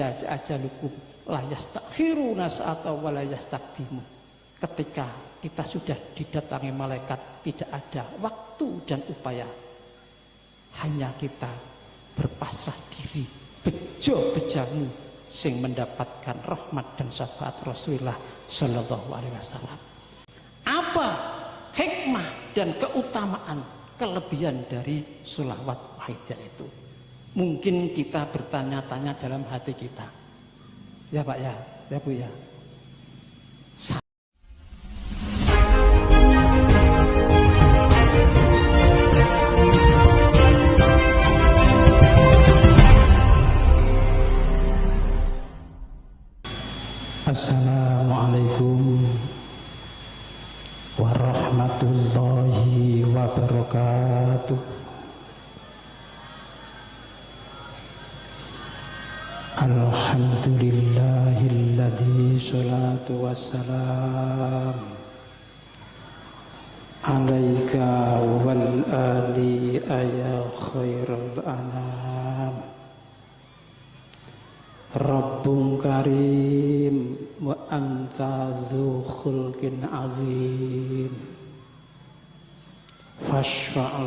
ajalukum la yastakhiruna sa'ata wa la yastaqdimun. Ketika kita sudah didatangi malaikat, tidak ada waktu dan upaya, hanya kita berpasrah diri, bejo-bejamu sing mendapatkan rahmat dan syafaat Rasulullah Shallallahu Alaihi Wasallam. Apa hikmah dan keutamaan, kelebihan dari sholawat wahidah itu? Mungkin kita bertanya-tanya dalam hati kita, ya Pak ya, ya Bu ya. Assalamualaikum warahmatullahi wabarakatuh. Alhamdulillahilladzi sholatu wassalam alaika wal ali ya khairul anam. Rabbun karim wa anta dzu khulqin azim. Fashfa'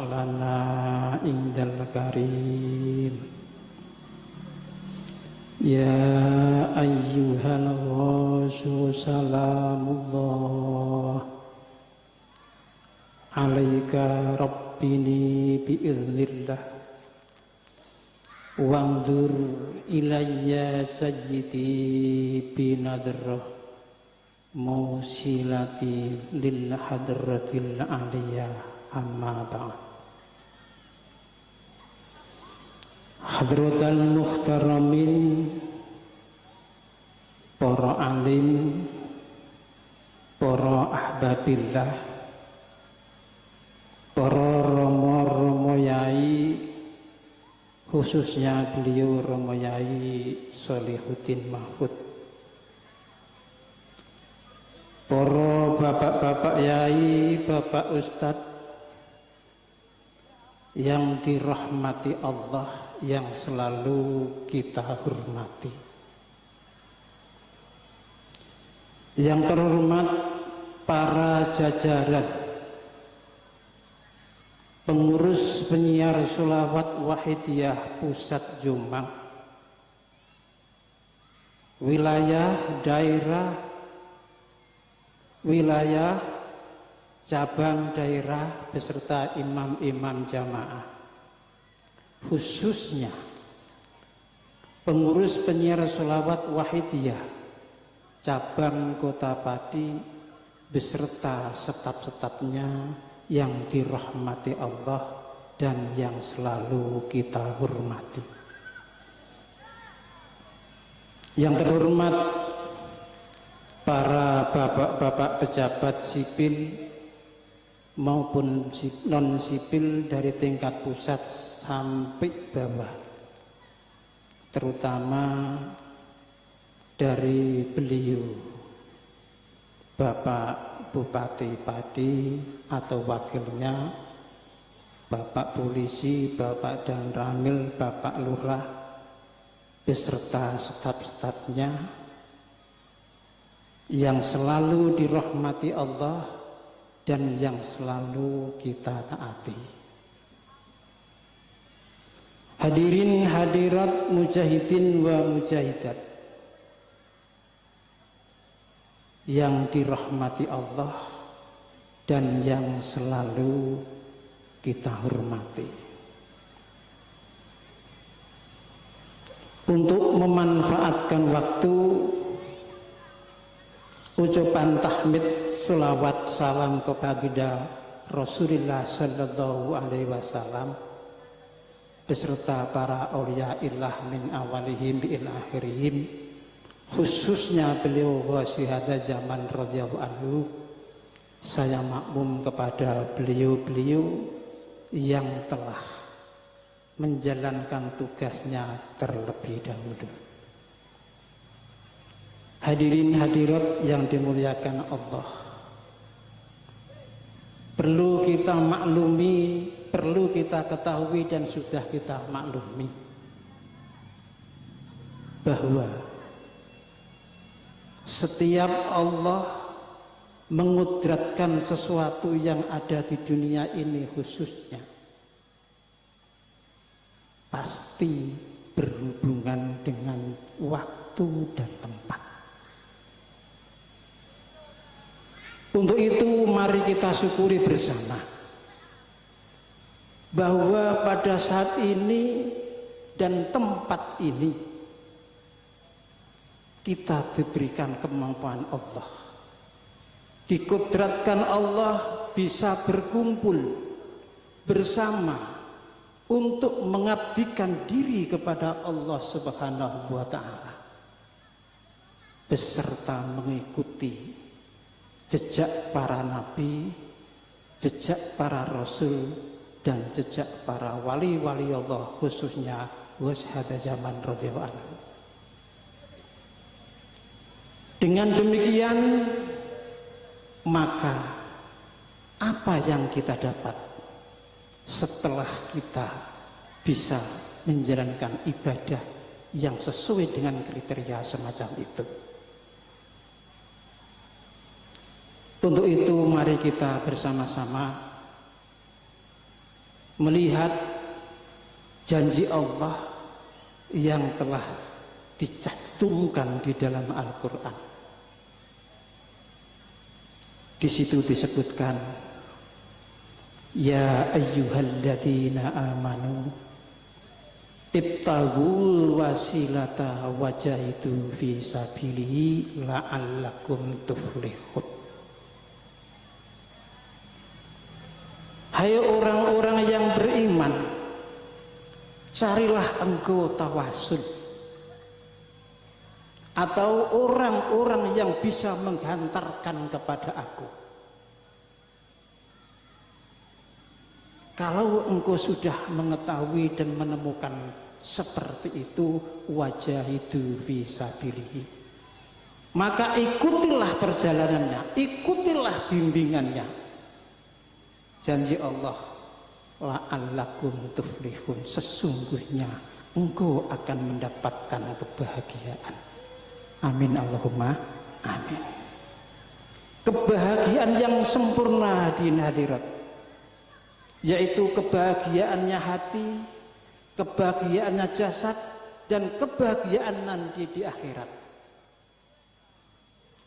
lana indal karim. Ya ayyuhal ghausyu salamullah alaika rabbini biiznillah. Wandur ilayya sayyidi binadrah musilati lil hadratil aliyah, amma ba'd. Hadratal muhtaramin, para alim, para ahbabillah, para romo-romo yai, khususnya beliau Romo Yai Sholihuddin Mahfud, para bapak-bapak yai, bapak ustadz yang dirahmati Allah, yang selalu kita hormati. Yang terhormat para jajaran pengurus penyiar sholawat wahidiyah pusat Jombang, wilayah, daerah, wilayah, cabang daerah beserta imam-imam jamaah, khususnya pengurus penyiar sholawat wahidiyah cabang Kota Pati beserta staf-stafnya yang dirahmati Allah dan yang selalu kita hormati. Yang terhormat para bapak-bapak pejabat sipil maupun non sipil dari tingkat pusat sampai bawah, terutama dari beliau Bapak Bupati Pati atau wakilnya, Bapak Polisi, Bapak Dan Ramil, Bapak Lurah beserta staf-stafnya yang selalu dirahmati Allah dan yang selalu kita taati. Hadirin hadirat mujahidin wa mujahidat yang dirahmati Allah dan yang selalu kita hormati. Untuk memanfaatkan waktu, ucapan tahmid sholawat salam kepada Rasulullah Sallallahu Alaihi Wasallam beserta para auliaillah min awalihim bil akhirihim, khususnya beliau wasyihada zaman radhiyallahu anhu, saya makmum kepada beliau-beliau yang telah menjalankan tugasnya terlebih dahulu. Hadirin hadirat yang dimuliakan Allah, perlu kita maklumi, perlu kita ketahui dan sudah kita maklumi bahwa setiap Allah mengudratkan sesuatu yang ada di dunia ini khususnya pasti berhubungan dengan waktu dan tempat. Untuk itu mari kita syukuri bersama bahwa pada saat ini dan tempat ini kita diberikan kemampuan Allah, dikudratkan Allah bisa berkumpul bersama untuk mengabdikan diri kepada Allah Subhanahu wa Ta'ala, beserta mengikuti jejak para nabi, jejak para rasul, dan jejak para wali-wali Allah, khususnya Wasyhada Zaman radhiyallahu anhu. Dengan demikian, maka apa yang kita dapat setelah kita bisa menjalankan ibadah yang sesuai dengan kriteria semacam itu? Untuk itu mari kita bersama-sama melihat janji Allah yang telah dicantumkan di dalam Al-Quran. Di situ disebutkan, ya ayyuhalladzina amanu ibtaghul wasilata wajahidu fi sabilihi la'allakum tuflihun. Hai orang-orang yang beriman, carilah engkau tawasul, atau orang-orang yang bisa menghantarkan kepada aku. Kalau engkau sudah mengetahui dan menemukan seperti itu, wajahidu fi sabilihi, maka ikutilah perjalanannya, ikutilah bimbingannya. Janji Allah, la'allakum tuflihun, sesungguhnya engkau akan mendapatkan kebahagiaan. Amin Allahumma amin. Kebahagiaan yang sempurna di akhirat, yaitu kebahagiaannya hati, kebahagiaannya jasad, dan kebahagiaan nanti di akhirat.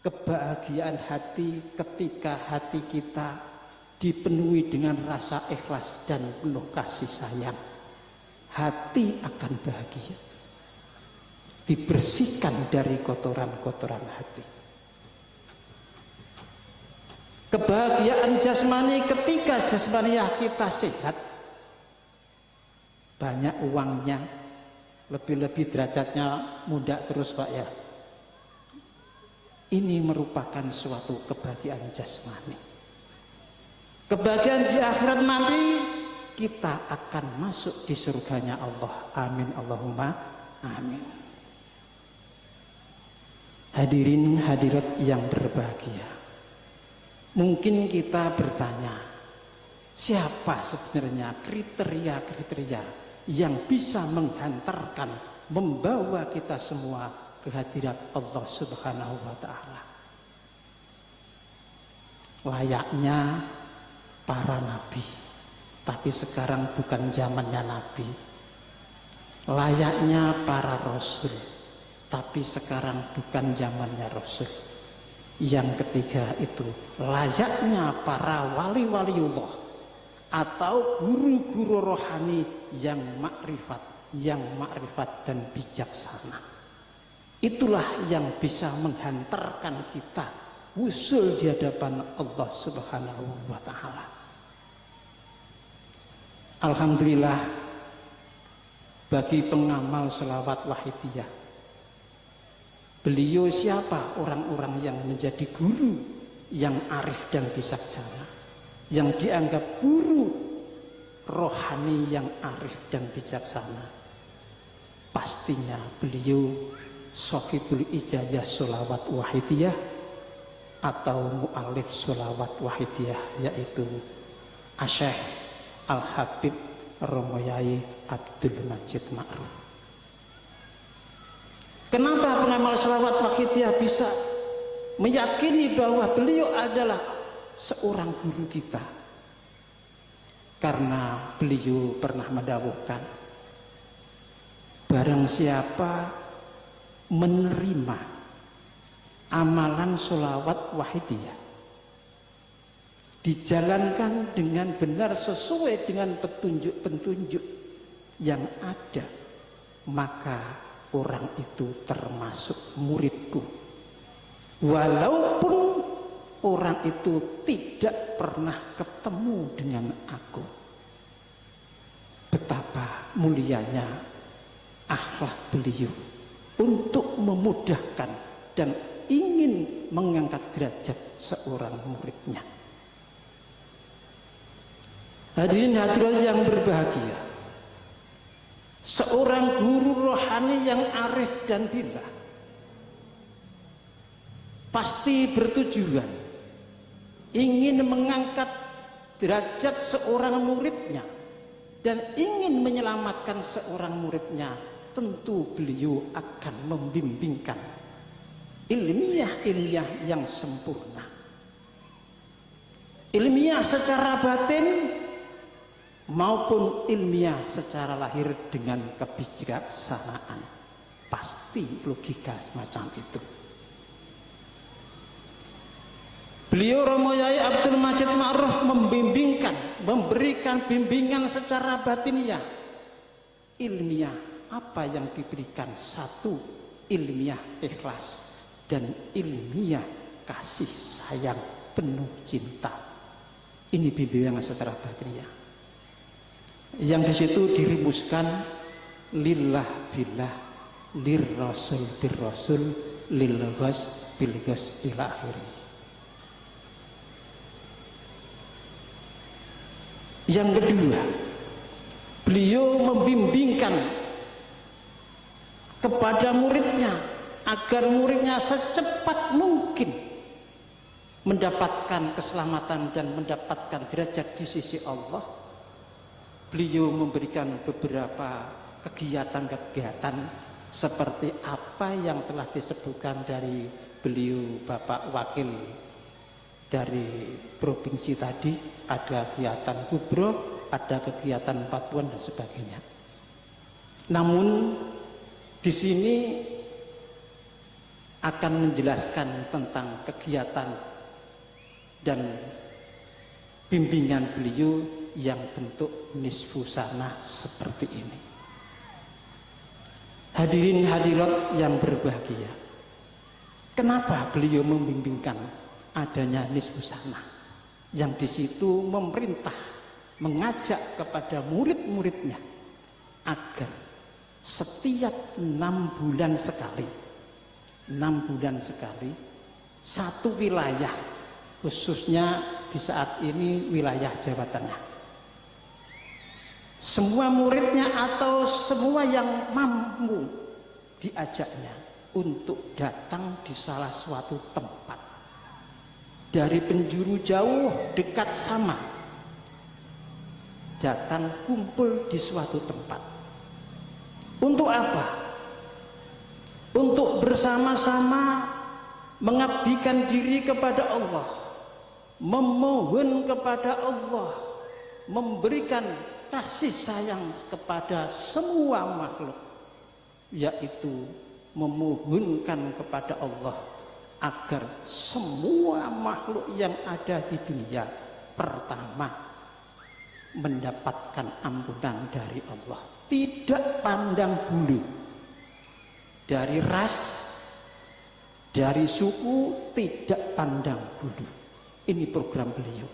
Kebahagiaan hati ketika hati kita dipenuhi dengan rasa ikhlas dan penuh kasih sayang, hati akan bahagia, dibersihkan dari kotoran-kotoran hati. Kebahagiaan jasmani ketika jasmaniah kita sehat, banyak uangnya, lebih-lebih derajatnya muda terus Pak ya. Ini merupakan suatu kebahagiaan jasmani. Kebahagiaan di akhirat nanti, kita akan masuk di surganya Allah. Amin Allahumma amin. Hadirin hadirat yang berbahagia, mungkin kita bertanya, siapa sebenarnya kriteria-kriteria yang bisa menghantarkan, membawa kita semua ke hadirat Allah Subhanahu wa Ta'ala? Layaknya para nabi, tapi sekarang bukan zamannya nabi. Layaknya para rasul, tapi sekarang bukan zamannya rasul. Yang ketiga itu layaknya para wali-waliullah atau guru-guru rohani yang makrifat dan bijaksana. Itulah yang bisa menghantarkan kita usul di hadapan Allah Subhanahu wa Ta'ala. Alhamdulillah bagi pengamal selawat wahidiyah, beliau siapa orang-orang yang menjadi guru yang arif dan bijaksana, yang dianggap guru rohani yang arif dan bijaksana? Pastinya beliau sahibul ijazah sholawat wahidiyah atau mu'alif sholawat wahidiyah, yaitu Asyikh Al-Habib Romo Yai Abdul Majid Ma'ruf. Kenapa pengamal sholawat Wahidiyah bisa meyakini bahwa beliau adalah seorang guru kita? Karena beliau pernah mendawuhkan, barang siapa menerima amalan sholawat Wahidiyah dijalankan dengan benar sesuai dengan petunjuk-petunjuk yang ada, maka orang itu termasuk muridku, walaupun orang itu tidak pernah ketemu dengan aku. Betapa mulianya akhlak beliau untuk memudahkan dan ingin mengangkat derajat seorang muridnya. Hadirin hadirat yang berbahagia, seorang guru rohani yang arif dan billah pasti bertujuan ingin mengangkat derajat seorang muridnya dan ingin menyelamatkan seorang muridnya. Tentu beliau akan membimbingkan ilmiah yang sempurna, ilmiah secara batin maupun ilmiah secara lahir dengan kebijaksanaan. Pasti logika semacam itu. Beliau Romo Yai Abdul Majid Ma'ruf membimbingkan, memberikan bimbingan secara batiniah, ilmiah apa yang diberikan? Satu, ilmiah ikhlas dan ilmiah kasih sayang penuh cinta. Ini bimbingan secara batiniah. Yang di situ dirumuskan lillah billah, lir rasul bir rasul, lil ghas bil ghas ila akhiri. Yang kedua, beliau membimbingkan kepada muridnya agar muridnya secepat mungkin mendapatkan keselamatan dan mendapatkan derajat di sisi Allah. Beliau memberikan beberapa kegiatan-kegiatan seperti apa yang telah disebutkan dari beliau Bapak Wakil dari provinsi tadi. Ada kegiatan kubro, ada kegiatan patuan dan sebagainya. Namun di sini akan menjelaskan tentang kegiatan dan bimbingan beliau yang bentuk nisfu sanah seperti ini. Hadirin hadirat yang berbahagia, kenapa beliau membimbingkan adanya nisfu sanah? Yang di situ memerintah, mengajak kepada murid-muridnya agar setiap 6 bulan sekali, 6 bulan sekali, satu wilayah, khususnya di saat ini wilayah Jawa Tengah, semua muridnya atau semua yang mampu diajaknya untuk datang di salah suatu tempat, dari penjuru jauh dekat sama, datang kumpul di suatu tempat. Untuk apa? Untuk bersama-sama mengabdikan diri kepada Allah, memohon kepada Allah, memberikan kasih sayang kepada semua makhluk, yaitu memohonkan kepada Allah agar semua makhluk yang ada di dunia pertama mendapatkan ampunan dari Allah, tidak pandang bulu, dari ras, dari suku, tidak pandang bulu. Ini program beliau.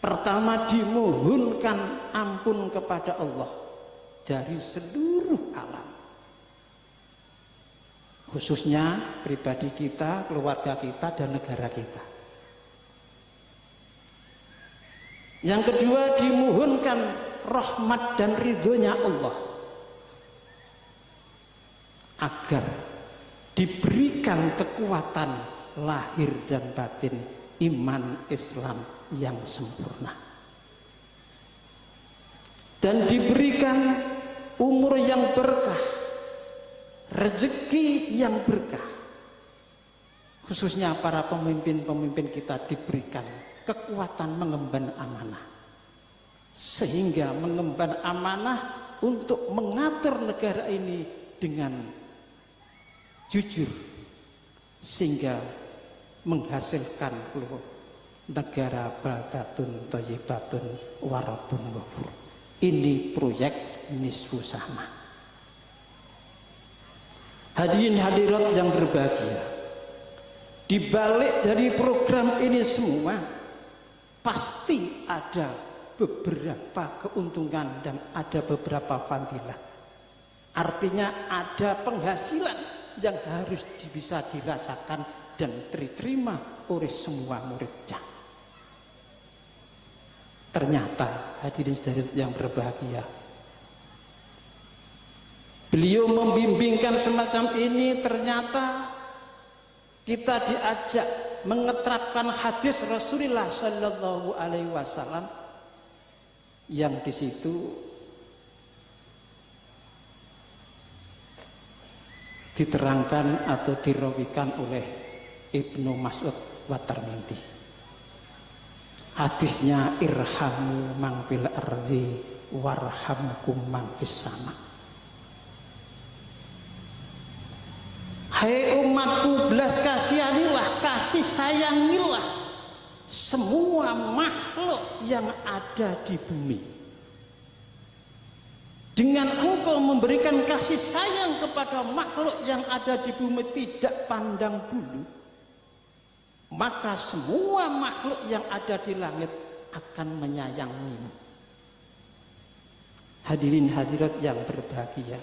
Pertama, dimohonkan ampun kepada Allah dari seluruh alam, khususnya pribadi kita, keluarga kita, dan negara kita. Yang kedua, dimohonkan rahmat dan ridhonya Allah agar diberikan kekuatan lahir dan batin iman Islam yang sempurna, dan diberikan umur yang berkah, rezeki yang berkah. Khususnya para pemimpin-pemimpin kita diberikan kekuatan mengemban amanah, sehingga mengemban amanah untuk mengatur negara ini dengan jujur, sehingga menghasilkan negara baldatun thayyibatun warabun ghafur. Ini proyek nisfu sama. Hadirin hadirat yang berbahagia, di balik dari program ini semua pasti ada beberapa keuntungan dan ada beberapa fadilah. Artinya ada penghasilan yang harus bisa dirasakan dan diterima oleh semua muridnya. Ternyata hadirin hadirat yang berbahagia, beliau membimbingkan semacam ini. Ternyata kita diajak mengeterapkan hadis Rasulullah Shallallahu Alaihi Wasallam yang di situ diterangkan atau dirawikan oleh Ibnu Mas'ud wa Tirmidzi. Hadisnya, irhamu man fil ardi warhamkum man fis sama. Hai umatku, belas kasihanilah, kasih sayangilah semua makhluk yang ada di bumi. Dengan engkau memberikan kasih sayang kepada makhluk yang ada di bumi tidak pandang bulu, maka semua makhluk yang ada di langit akan menyayangimu. Hadirin hadirat yang berbahagia,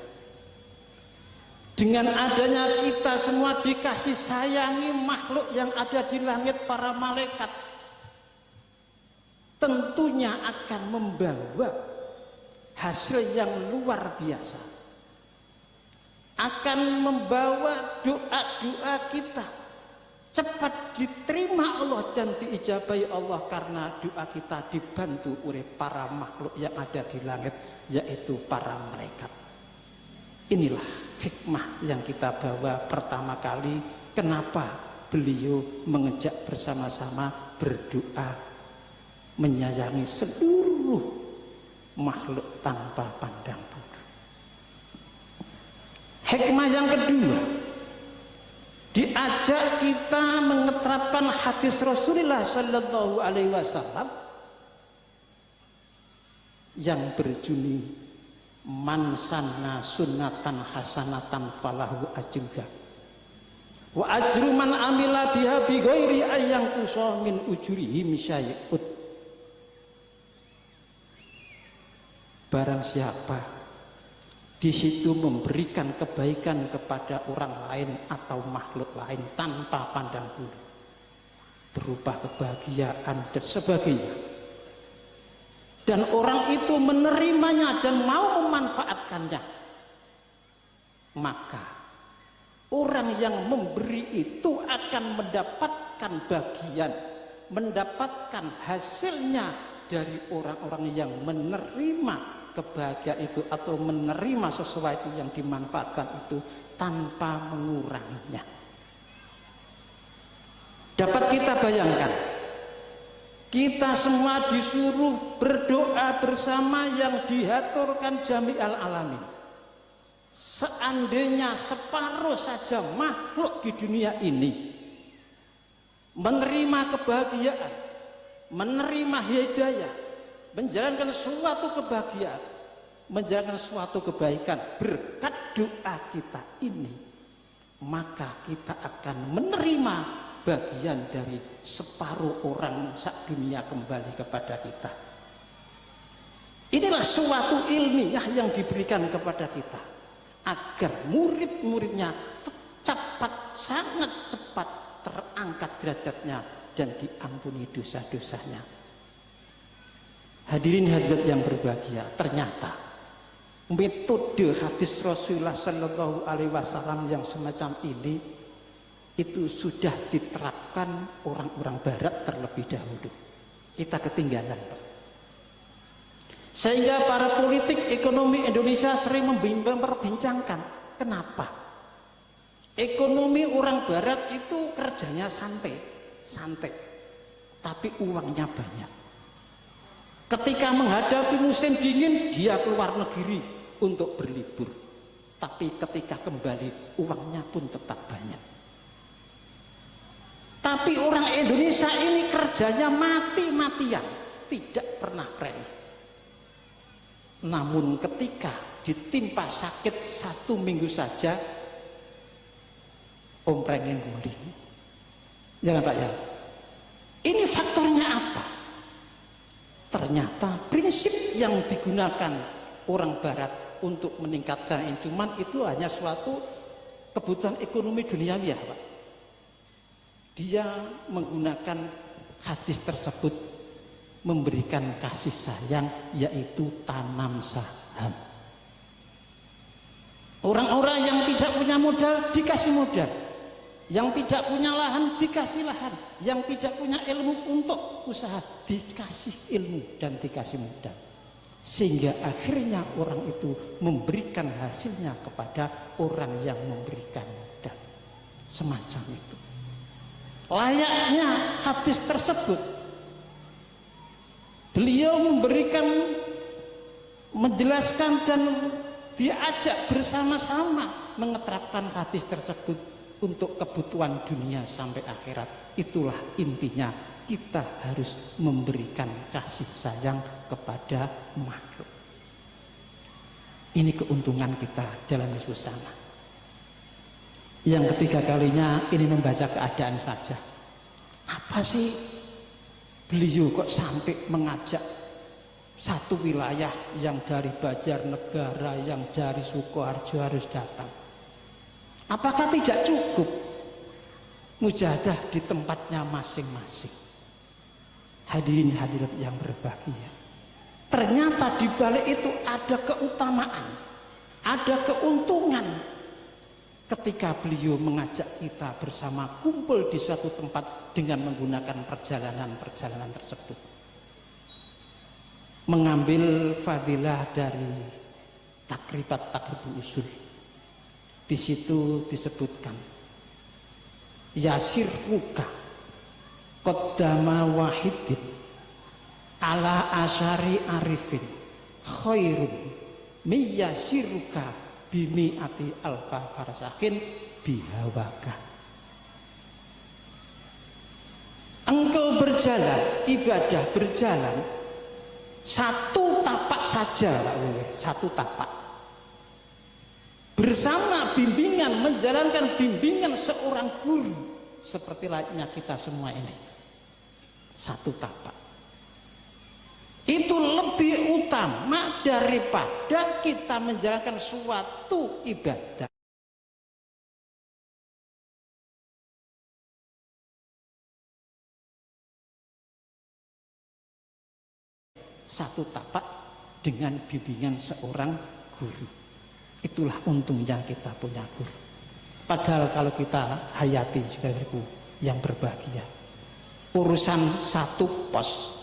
dengan adanya kita semua dikasih sayangi makhluk yang ada di langit, para malaikat tentunya akan membawa hasil yang luar biasa, akan membawa doa-doa kita cepat diterima Allah dan diijabahi Allah, karena doa kita dibantu oleh para makhluk yang ada di langit, yaitu para malaikat. Inilah hikmah yang kita bawa pertama kali. Kenapa beliau mengejak bersama-sama berdoa menyayangi seluruh makhluk tanpa pandang bulu. Hikmah yang kedua, diajak kita mengeterapkan hadis Rasulullah Shallallahu Alaihi Wasallam yang berjudul man sanna sunnatan hasanatan falahu ajruha wa ajru man amila biha bi ghairi ayyang qusa min ujurihim syai'un. Barang siapa di situ memberikan kebaikan kepada orang lain atau makhluk lain tanpa pandang bulu, berupa kebahagiaan dan sebagainya, dan orang itu menerimanya dan mau memanfaatkannya, maka orang yang memberi itu akan mendapatkan bagian, mendapatkan hasilnya dari orang-orang yang menerima kebahagiaan itu atau menerima sesuatu yang dimanfaatkan itu tanpa menguranginya. Dapat kita bayangkan, kita semua disuruh berdoa bersama yang dihaturkan jami'al alamin. Seandainya separuh saja makhluk di dunia ini menerima kebahagiaan, menerima hidayah, menjalankan suatu kebahagiaan, menjalankan suatu kebaikan berkat doa kita ini, maka kita akan menerima bagian dari separuh orang sak dunia kembali kepada kita. Inilah suatu ilmiah yang diberikan kepada kita agar murid-muridnya cepat, sangat cepat terangkat derajatnya dan diampuni dosa-dosanya. Hadirin hadirat yang berbahagia, ternyata metode hadis Rasulullah Shallallahu Alaihi Wasallam yang semacam ini itu sudah diterapkan orang-orang Barat terlebih dahulu. Kita ketinggalan, Pak. Sehingga para politik ekonomi Indonesia sering memperbincangkan kenapa Ekonomi orang barat itu kerjanya santai, tapi uangnya banyak. Ketika menghadapi musim dingin, dia keluar negeri untuk berlibur. Tapi ketika kembali, uangnya pun tetap banyak. Tapi orang Indonesia ini kerjanya mati-matian, tidak pernah prei. Namun ketika ditimpa sakit 1 minggu saja, omprengnya guling. Jangan Pak ya. Ini faktornya apa? Ternyata prinsip yang digunakan orang barat untuk meningkatkan incuman itu hanya suatu kebutuhan ekonomi duniawi ya Pak. Dia menggunakan hadis tersebut memberikan kasih sayang, yaitu tanam saham. Orang-orang yang tidak punya modal dikasih modal, yang tidak punya lahan dikasih lahan, yang tidak punya ilmu untuk usaha dikasih ilmu dan dikasih modal, sehingga akhirnya orang itu memberikan hasilnya kepada orang yang memberikan modal. Semacam itu layaknya hadis tersebut. Beliau memberikan, menjelaskan dan diajak bersama-sama mengeterapkan hadis tersebut untuk kebutuhan dunia sampai akhirat. Itulah intinya, kita harus memberikan kasih sayang kepada makhluk. Ini keuntungan kita dalam hidup bersama. Yang ketiga kalinya ini membaca keadaan saja. Apa sih beliau kok sampai mengajak satu wilayah yang dari Banjarnegara, yang dari Sukoharjo harus datang? Apakah tidak cukup mujahadah di tempatnya masing-masing? Hadirin hadirat yang berbahagia, ternyata di balik itu ada keutamaan, ada keuntungan ketika beliau mengajak kita bersama kumpul di suatu tempat dengan menggunakan perjalanan-perjalanan tersebut. Mengambil fadilah dari takribul usul. Di situ disebutkan yasir ruka qaddama wahidin ala asyari arifin khairun miyasiruka bimi'ati alfa farsakin bihawaka. Engkau berjalan, ibadah berjalan satu tapak saja, satu tapak, bersama bimbingan, menjalankan bimbingan seorang guru, seperti layaknya kita semua ini, satu tapak. Itu lebih utama daripada kita menjalankan suatu ibadah satu tapak dengan bimbingan seorang guru. Itulah untungnya kita punya guru. Padahal kalau kita hayati saudaraku yang berbahagia, urusan satu pos,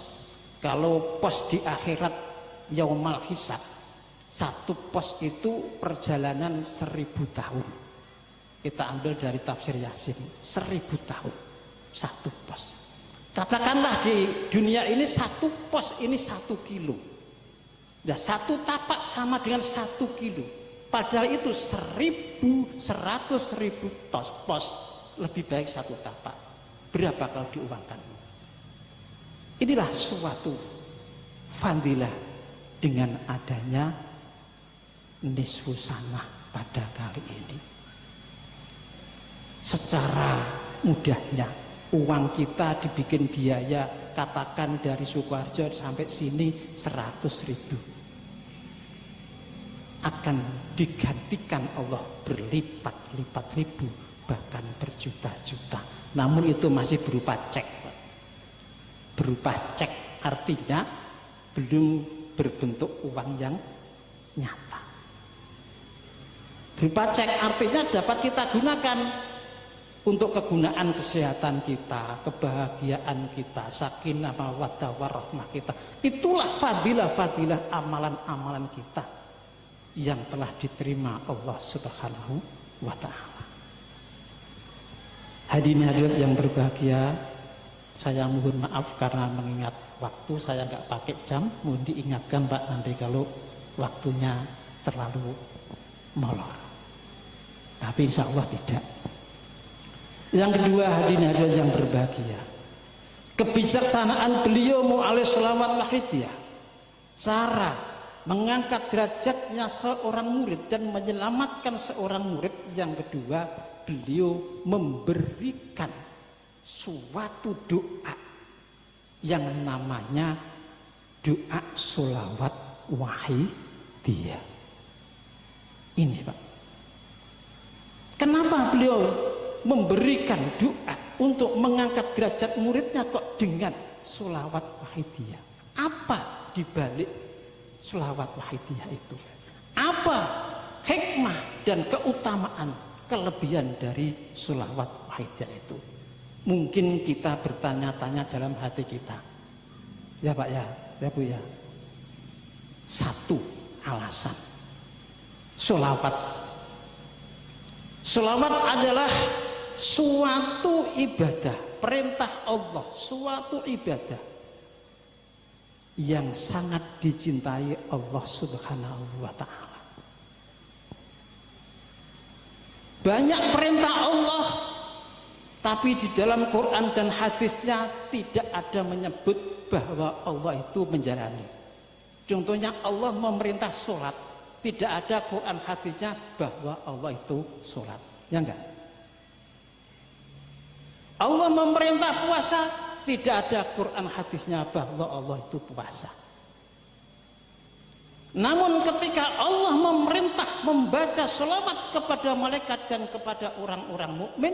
kalau pos di akhirat yaumal hisab, satu pos itu perjalanan 1000 tahun. Kita ambil dari tafsir Yasin, 1000 tahun satu pos. Katakanlah di dunia ini satu pos ini 1 kilo. Nah, satu tapak sama dengan 1 kilo. Padahal itu 100.000 pos, lebih baik satu tapak. Berapa kalau diuangkan? Inilah suatu fadilah dengan adanya nisfu sanah pada kali ini. Secara mudahnya uang kita dibikin biaya, katakan dari Sukoharjo sampai sini 100.000, akan digantikan Allah berlipat-lipat ribu, bahkan berjuta-juta. Namun itu masih berupa cek. Berupa cek artinya belum berbentuk uang yang nyata. Berupa cek artinya dapat kita gunakan untuk kegunaan kesehatan kita, kebahagiaan kita, sakinah mawaddah warahmah kita. Itulah fadilah-fadilah amalan-amalan kita yang telah diterima Allah Subhanahu wa ta'ala. Hadirin hadirat yang berbahagia, saya mohon maaf karena mengingat waktu saya nggak pakai jam. Mohon diingatkan Pak nanti kalau waktunya terlalu molor. Tapi insya Allah tidak. Yang kedua, hadirin hadirat yang berbahagia, kebijaksanaan beliau mu'alaihi sholawat wahidiyah, cara mengangkat derajatnya seorang murid dan menyelamatkan seorang murid. Yang kedua, beliau memberikan suatu doa yang namanya doa sholawat wahidiyah. Ini Pak, kenapa beliau memberikan doa untuk mengangkat derajat muridnya kok dengan sholawat wahidiyah? Apa dibalik sholawat wahidiyah itu? Apa hikmah dan keutamaan, kelebihan dari sholawat wahidiyah itu? Mungkin kita bertanya-tanya dalam hati kita, ya Pak ya, ya Bu ya. Satu alasan, sholawat adalah suatu ibadah, perintah Allah, suatu ibadah yang sangat dicintai Allah Subhanahu wa Ta'ala. Banyak perintah Allah, tapi di dalam Quran dan hadisnya tidak ada menyebut bahwa Allah itu menjalani. Contohnya Allah memerintah sholat, tidak ada Quran hadisnya bahwa Allah itu sholat, ya enggak? Allah memerintah puasa, tidak ada Quran hadisnya bahwa Allah itu puasa. Namun ketika Allah memerintah membaca sholawat kepada malaikat dan kepada orang-orang mukmin,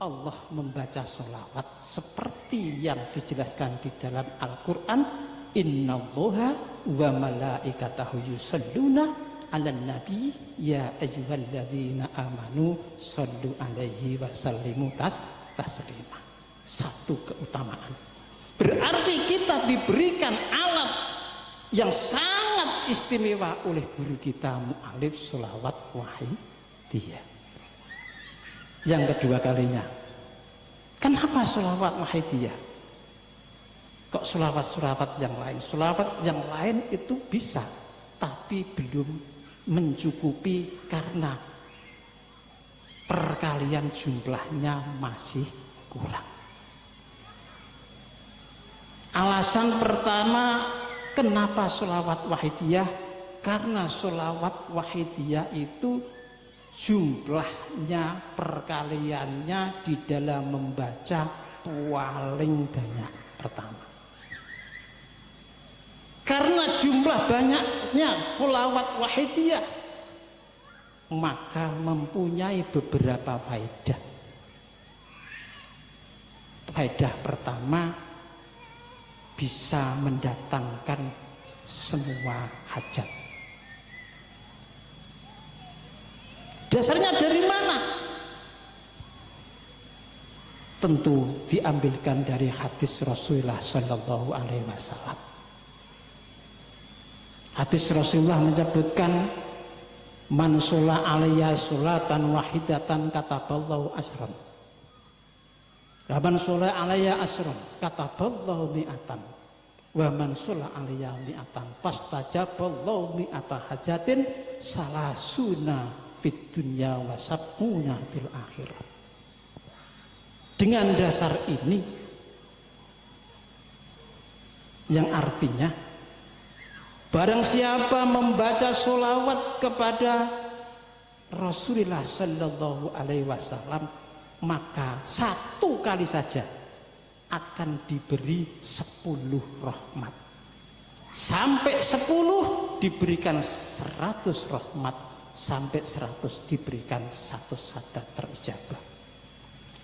Allah membaca sholawat seperti yang dijelaskan di dalam Al-Quran. Innallaha wa malaikatahu yusholluna 'alan nabi ya ayyuhalladzina amanu shollu 'alaihi wa sallimu taslima. Satu keutamaan, berarti kita diberikan alat yang sangat istimewa oleh guru kita mu'alif sholawat wahidiyah. Yang kedua kalinya, kenapa sholawat wahidiyah? Kok sholawat yang lain itu bisa, tapi belum mencukupi karena perkalian jumlahnya masih kurang. Alasan pertama, kenapa sholawat wahidiyah? Karena sholawat wahidiyah itu jumlahnya, perkaliannya di dalam membaca paling banyak pertama. Karena jumlah banyaknya sholawat wahidiyah, maka mempunyai beberapa faedah. Faedah pertama, bisa mendatangkan semua hajat. Dasarnya dari mana? Tentu diambilkan dari hadis Rasulullah Shallallahu Alaihi Wasallam. Hadis Rasulullah menyebutkan, man sholla alayya sholatan wahidatan kataballahu asran. Wa man sholla alayya asran kataballahu mi'atan. Wa man sholla alayya mi'atan fastajaballahu mi'ata hajatin salasuna fid dunya wa sab'una fil akhirah. Dengan dasar ini, yang artinya barang siapa membaca sholawat kepada Rasulullah Sallallahu Alaihi Wasallam, maka satu kali saja akan diberi 10 rahmat. Sampai 10 diberikan 100 rahmat, sampai 100 diberikan 1 syahadat terijabah.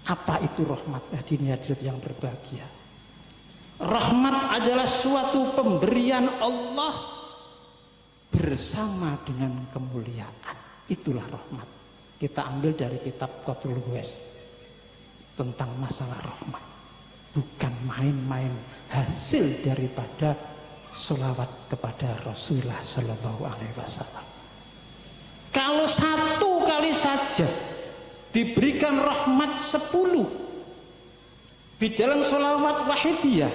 Apa itu rahmat? Hadirin hadirat yang berbahagia, rahmat adalah suatu pemberian Allah bersama dengan kemuliaan. Itulah rahmat. Kita ambil dari kitab Qatrul Huwais tentang masalah rahmat. Bukan main-main, hasil daripada sholawat kepada Rasulullah Sallallahu Alaihi Wasallam. Kalau satu kali saja diberikan rahmat 10 di dalam sholawat wahidiyah.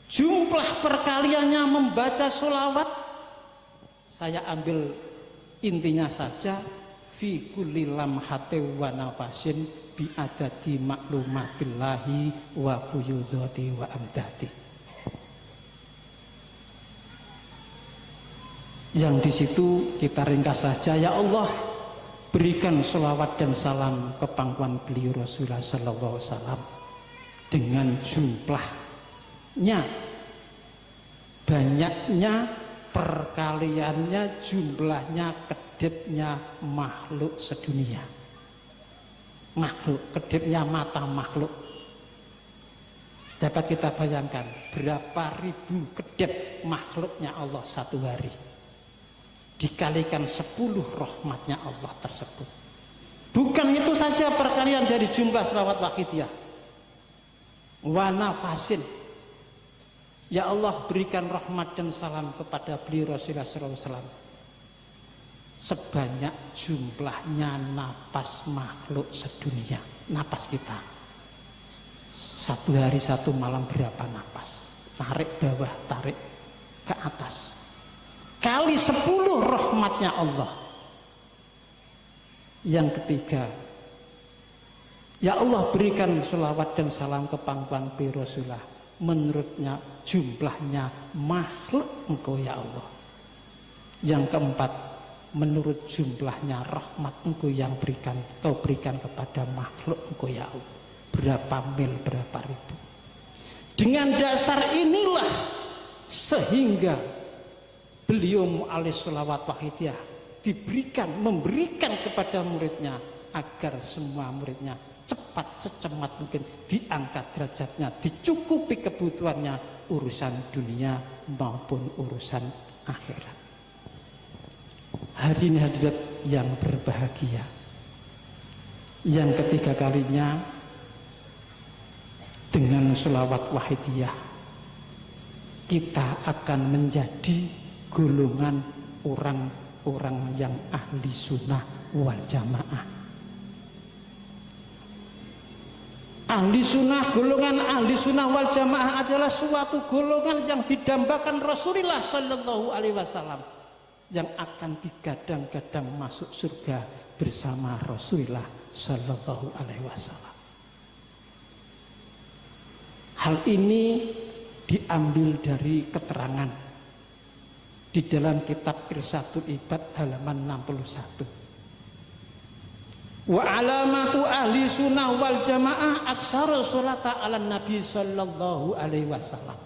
Jumlah perkaliannya membaca sholawat, saya ambil intinya saja, fi kulli lamhati wa nafasin bi adadi maklumatillahi wa fuyudati wa amdati. Yang di situ kita ringkas saja, ya Allah berikan sholawat dan salam ke pangkuan beliau Rasulullah sallallahu alaihi wasallam dengan jumlahnya, banyaknya, perkaliannya, jumlahnya, kedipnya makhluk sedunia. Makhluk, kedipnya mata makhluk. Dapat kita bayangkan berapa ribu kedip makhluknya Allah satu hari, dikalikan 10 rahmatnya Allah tersebut. Bukan itu saja perkalian dari jumlah sholawat wahidiyah. Wa nafasin, ya Allah berikan rahmat dan salam kepada beliau Rasulullah SAW sebanyak jumlahnya napas makhluk sedunia. Napas kita satu hari satu malam berapa napas, tarik bawah, tarik ke atas, kali 10 rahmatnya Allah. Yang ketiga, ya Allah berikan sholawat dan salam ke pangkuan beliau Rasulullah menurutnya jumlahnya makhluk Engkau ya Allah. Yang keempat, menurut jumlahnya rahmat Engkau yang Kau berikan kepada makhluk Engkau ya Allah. Berapa mil, berapa ribu. Dengan dasar inilah sehingga beliau mu'alis sholawat wahidiyah memberikan kepada muridnya agar semua muridnya cepat secepat mungkin diangkat derajatnya, dicukupi kebutuhannya, urusan dunia maupun urusan akhirat. Hari ini hadirat yang berbahagia, yang ketiga kalinya dengan sholawat wahidiyah kita akan menjadi golongan orang-orang yang ahli sunnah wal jamaah. Ahli sunnah, golongan ahli sunnah wal jamaah adalah suatu golongan yang didambakan Rasulullah Sallallahu Alaihi Wasallam, yang akan digadang-gadang masuk surga bersama Rasulullah Sallallahu Alaihi Wasallam. Hal ini diambil dari keterangan di dalam kitab Irsyadul Ibad halaman 61. Wa alamatu ahli sunnah wal jamaah aksaru sholata ala nabi sallallahu alaihi wasallam.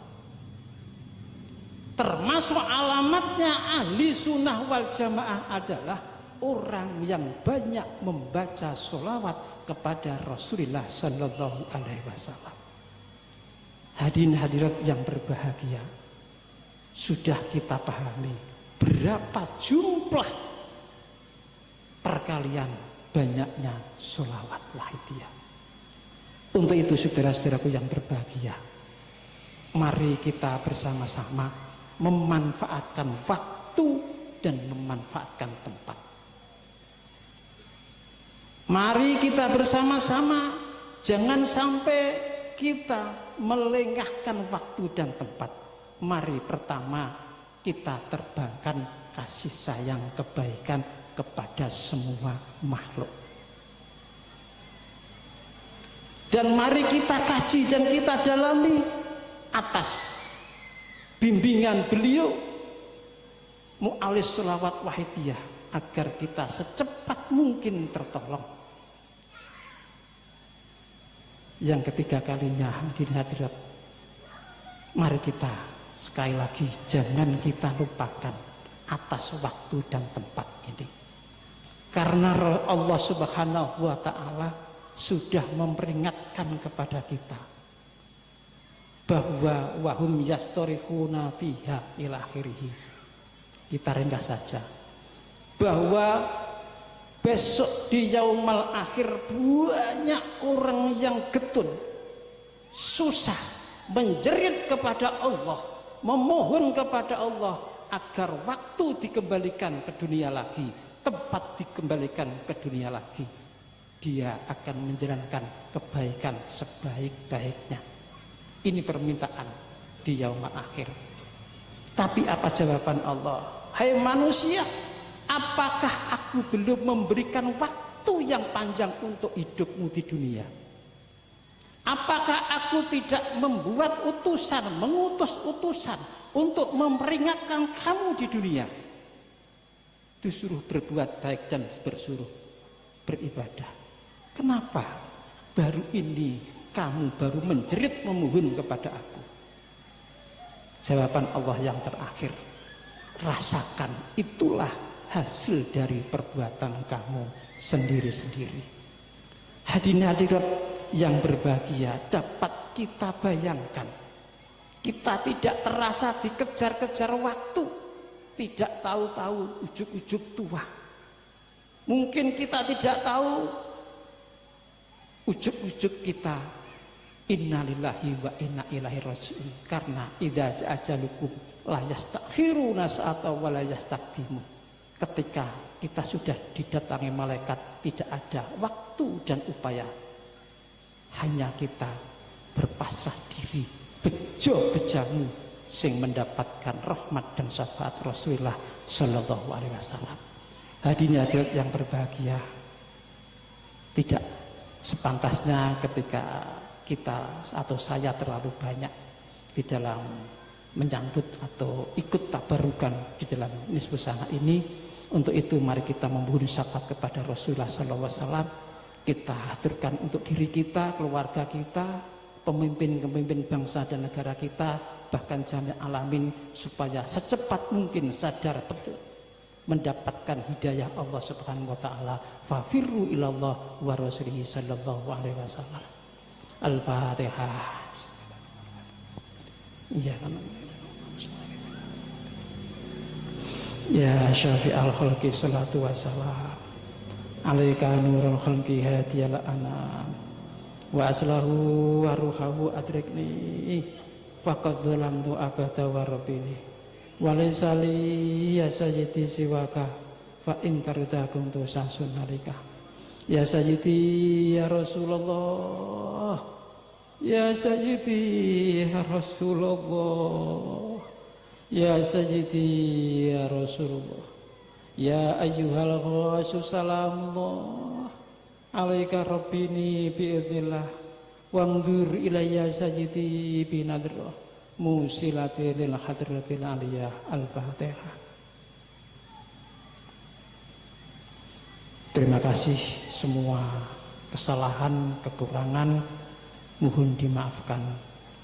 Termasuk alamatnya ahli sunnah wal jamaah adalah orang yang banyak membaca sholawat kepada Rasulullah sallallahu alaihi wasallam. Hadirin hadirat yang berbahagia, sudah kita pahami berapa jumlah perkalian banyaknya sholawat wahidiyah. Untuk itu saudara-saudaraku yang berbahagia, mari kita bersama-sama memanfaatkan waktu dan memanfaatkan tempat. Mari kita bersama-sama, jangan sampai kita melengahkan waktu dan tempat. Mari pertama kita terbangkan kasih sayang kebaikan kepada semua makhluk. Dan mari kita kaji dan kita dalami atas bimbingan beliau mu'alis sholawat wahidiyah agar kita secepat mungkin tertolong. Yang ketiga kalinya hadirin hadirat, mari kita sekali lagi jangan kita lupakan atas waktu dan tempat ini, karena Allah Subhanahu wa ta'ala sudah memperingatkan kepada kita bahwa wahum yastorifuna fiha ila akhirih. Kita ringkas saja bahwa besok di yaumal akhir banyak orang yang getun, susah, menjerit kepada Allah, memohon kepada Allah agar waktu dikembalikan ke dunia lagi, tempat dikembalikan ke dunia lagi. dia akan menjalankan kebaikan sebaik-baiknya. Ini permintaan di yaumul akhir. Tapi apa jawaban Allah? Hai manusia, apakah aku belum memberikan waktu yang panjang untuk hidupmu di dunia? Apakah aku tidak membuat utusan, mengutus utusan untuk memperingatkan kamu di dunia? Disuruh berbuat baik dan bersuruh beribadah. Kenapa baru ini kamu baru menjerit memohon kepada aku? Jawaban Allah yang terakhir, rasakan, itulah hasil dari perbuatan kamu sendiri-sendiri. Hadirin hadirat yang berbahagia, dapat kita bayangkan, kita tidak terasa dikejar-kejar waktu, tidak tahu-tahu ujuk-ujuk tua. Mungkin kita tidak tahu ujuk-ujuk kita innalillahi wa inna ilaihi raji'un, karena idza ja'a ajalukum la yastakhiruna sa'atan wa la yastaqdimun. Ketika kita sudah didatangi malaikat, tidak ada waktu dan upaya, hanya kita berpasrah diri, bejo-bejamu sing mendapatkan rahmat dan syafaat Rasulullah sallallahu alaihi wasallam. Hadirin hadirat yang berbahagia, tidak sepantasnya ketika kita atau saya terlalu banyak di dalam menyambut atau ikut tabarukan di dalam nisbus sana ini. Untuk itu mari kita memberi syafaat kepada Rasulullah sallallahu alaihi wasallam. Kita aturkan untuk diri kita, keluarga kita, pemimpin-pemimpin bangsa dan negara kita, bahkan jami' alamin, supaya secepat mungkin sadar betul mendapatkan hidayah Allah Subhanahu wa taala. Fafirru ilallah wa rasulihi sallallahu alaihi wasallam. Al-Fatihah. Ya Ya syafi'al khalqi salatu wassalam alaika nurul khalqi hadiyal anam wa aslahu wa ruhahu adrikni faqad zalamtu abada wa rabbini wa laysa li ya sayyidi siwaka fa in tarda kuntu sasun alika ya sayyidi ya Rasulullah ya sayyidi ya Rasulullah ya sayyidi ya Rasulullah ya ayyuhal ghasu salamullah alaika rabbini bi'idnillah wangdur ilayya sayyidi binadrah musilati lil hadratil aliyah. Al-Fatihah. Terima kasih, semua kesalahan, kekurangan mohon dimaafkan.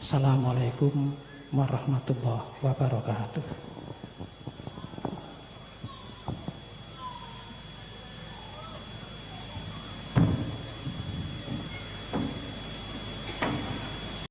Assalamualaikum warahmatullahi wabarakatuh.